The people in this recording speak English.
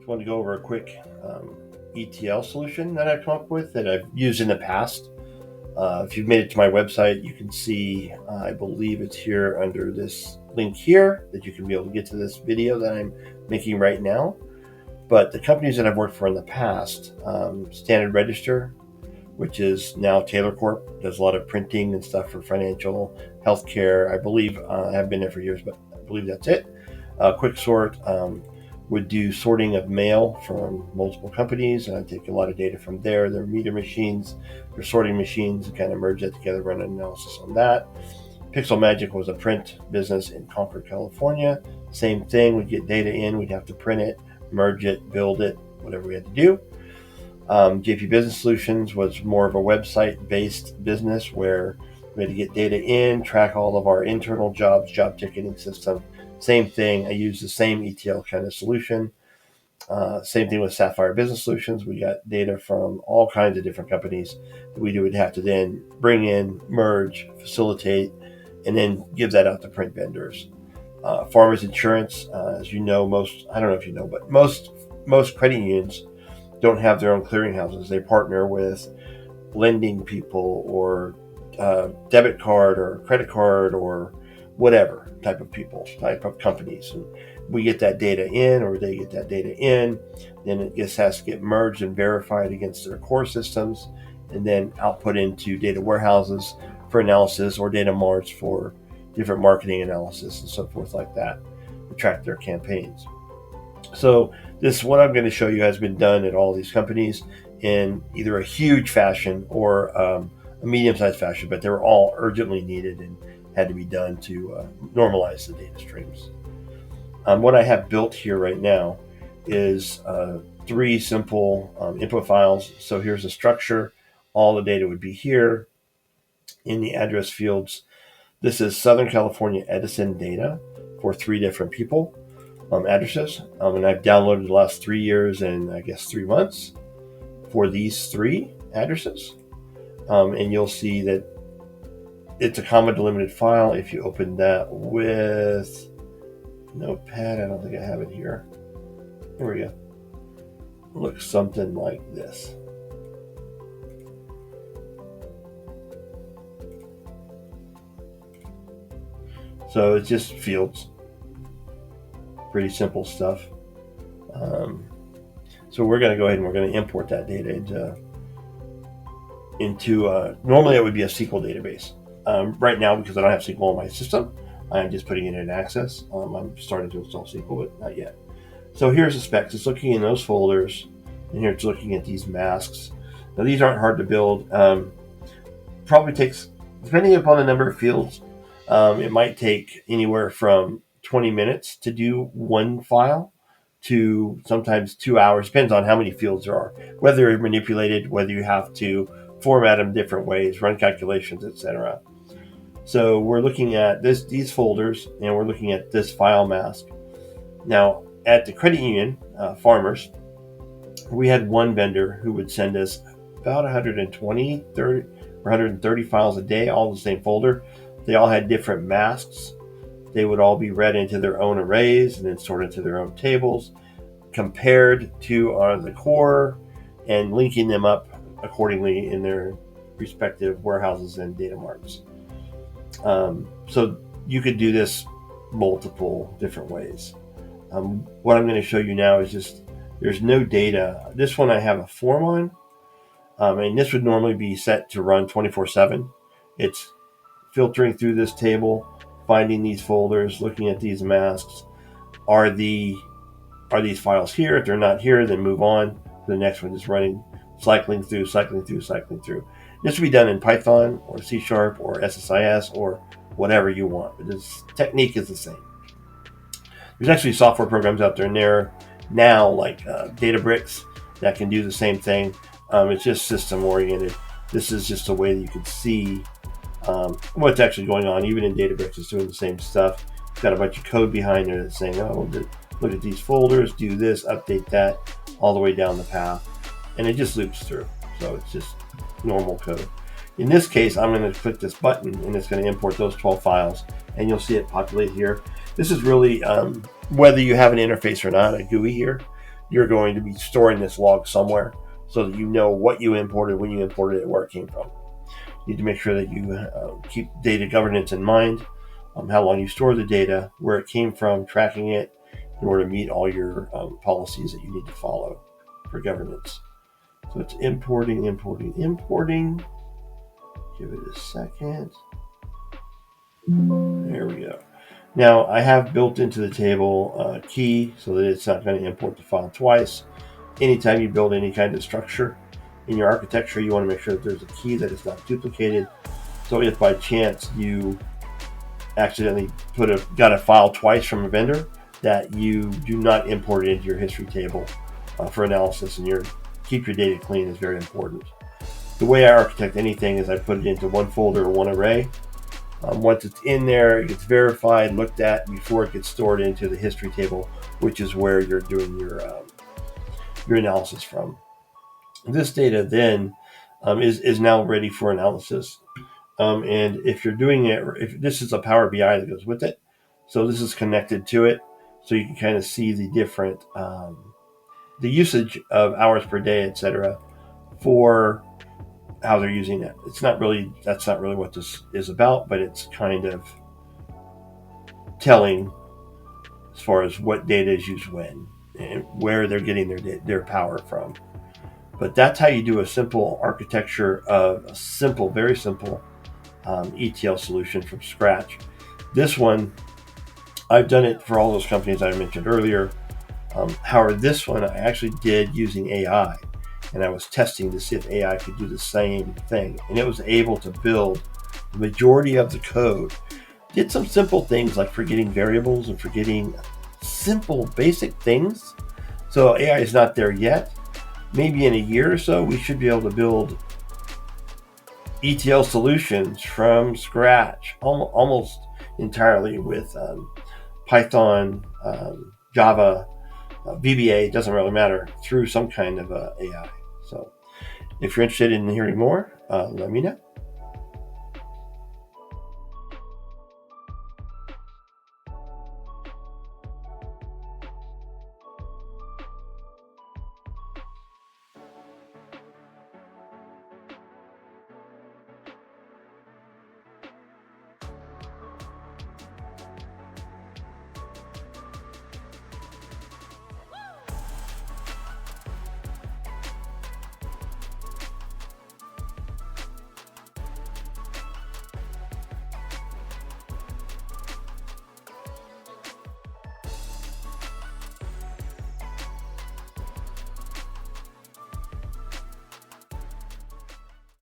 I want to go over a quick ETL solution that I've come up with that I've used in the past. If you've made it to my website, you can see, I believe it's here under this link here, that you can be able to get to this video that I'm making right now. But the companies that I've worked for in the past, Standard Register, which is now Taylor Corp, does a lot of printing and stuff for financial, healthcare. I believe, I haven't been there for years, but I believe that's it. Quick Sort would do sorting of mail from multiple companies, and I take a lot of data from there. Their meter machines, their sorting machines, and kind of merge that together, run an analysis on that. Pixel Magic was a print business in Concord, California. Same thing, we'd get data in, we'd have to print it, merge it, build it, whatever we had to do. JP Business Solutions was more of a website-based business where we had to get data in, track all of our internal jobs, job ticketing system. Same thing, I used the same ETL kind of solution. Same thing with Sapphire Business Solutions. We got data from all kinds of different companies that we would have to then bring in, merge, facilitate, and then give that out to print vendors. Farmers Insurance, as you know, I don't know if you know, but most credit unions don't have their own clearinghouses. They partner with lending people or debit card or credit card or whatever type of companies. And we get that data in, or they get that data in, then it just has to get merged and verified against their core systems, and then output into data warehouses for analysis, or data marts for different marketing analysis and so forth like that to track their campaigns. So this, what I'm going to show you, has been done at all these companies in either a huge fashion or a medium-sized fashion, but they were all urgently needed and had to be done to normalize the data streams. What I have built here right now is 3 simple input files. So here's the structure. All the data would be here in the address fields. This is Southern California Edison data for 3 different people, addresses. And I've downloaded the last 3 years and I guess 3 months for these 3 addresses. And you'll see that it's a comma delimited file. If you open that with Notepad, I don't think I have it here. Here we go. Looks something like this. So it's just fields. Pretty simple stuff. So we're going to go ahead and we're going to import that data into normally it would be a SQL database. Right now, because I don't have SQL in my system, I'm just putting it in Access. I'm starting to install SQL, but not yet. So here's the specs. It's looking in those folders, and here it's looking at these masks. Now these aren't hard to build. Probably takes, depending upon the number of fields, it might take anywhere from 20 minutes to do one file to sometimes 2 hours. Depends on how many fields there are, whether they're manipulated, whether you have to format them different ways, run calculations, etc. So we're looking at these folders, and we're looking at this file mask. Now, at the credit union, Farmers, we had one vendor who would send us about 130 files a day, all in the same folder. They all had different masks. They would all be read into their own arrays and then sorted into their own tables, compared to the core, and linking them up accordingly in their respective warehouses and data marts. So you could do this multiple different ways. What I'm going to show you now is just, there's no data. This one I have a form on, and this would normally be set to run 24/7. It's filtering through this table, finding these folders, looking at these masks. Are these files here? If they're not here, then move on. The next one is running, cycling through. This will be done in Python or C# or SSIS or whatever you want, but this technique is the same. There's actually software programs out there now, like Databricks, that can do the same thing. It's just system oriented. This is just a way that you can see what's actually going on. Even in Databricks, it's doing the same stuff. It's got a bunch of code behind there that's saying, oh, look at these folders, do this, update that, all the way down the path. And it just loops through. So it's just normal code. In this case, I'm going to click this button, and it's going to import those 12 files, and you'll see it populate here. This is really, whether you have an interface or not, a GUI here, you're going to be storing this log somewhere so that you know what you imported, when you imported it, where it came from. You need to make sure that you keep data governance in mind, how long you store the data, where it came from, tracking it in order to meet all your policies that you need to follow for governance. So it's importing. Give it a second. There we go. Now I have built into the table a key so that it's not going to import the file twice. Anytime you build any kind of structure in your architecture, you want to make sure that there's a key that is not duplicated. So if by chance you accidentally got a file twice from a vendor, that you do not import it into your history table for analysis, and keep your data clean is very important. The way I architect anything is I put it into one folder or one array. Once it's in there, it gets verified, looked at before it gets stored into the history table, which is where you're doing your analysis from. This data then is now ready for analysis. And if you're doing it, if this is a Power BI that goes with it, so this is connected to it, so you can kind of see the different, the usage of hours per day, etc., for how they're using it. That's not really what this is about, but it's kind of telling as far as what data is used when and where they're getting their power from. But that's how you do a simple architecture of a very simple ETL solution from scratch. This one, I've done it for all those companies I mentioned earlier. However, this one I actually did using AI, and I was testing to see if AI could do the same thing, and it was able to build the majority of the code. Did some simple things like forgetting variables and forgetting simple basic things. So AI is not there yet. Maybe in a year or so, we should be able to build ETL solutions from scratch, almost entirely with Python, Java, VBA, doesn't really matter, through some kind of AI. So if you're interested in hearing more, let me know.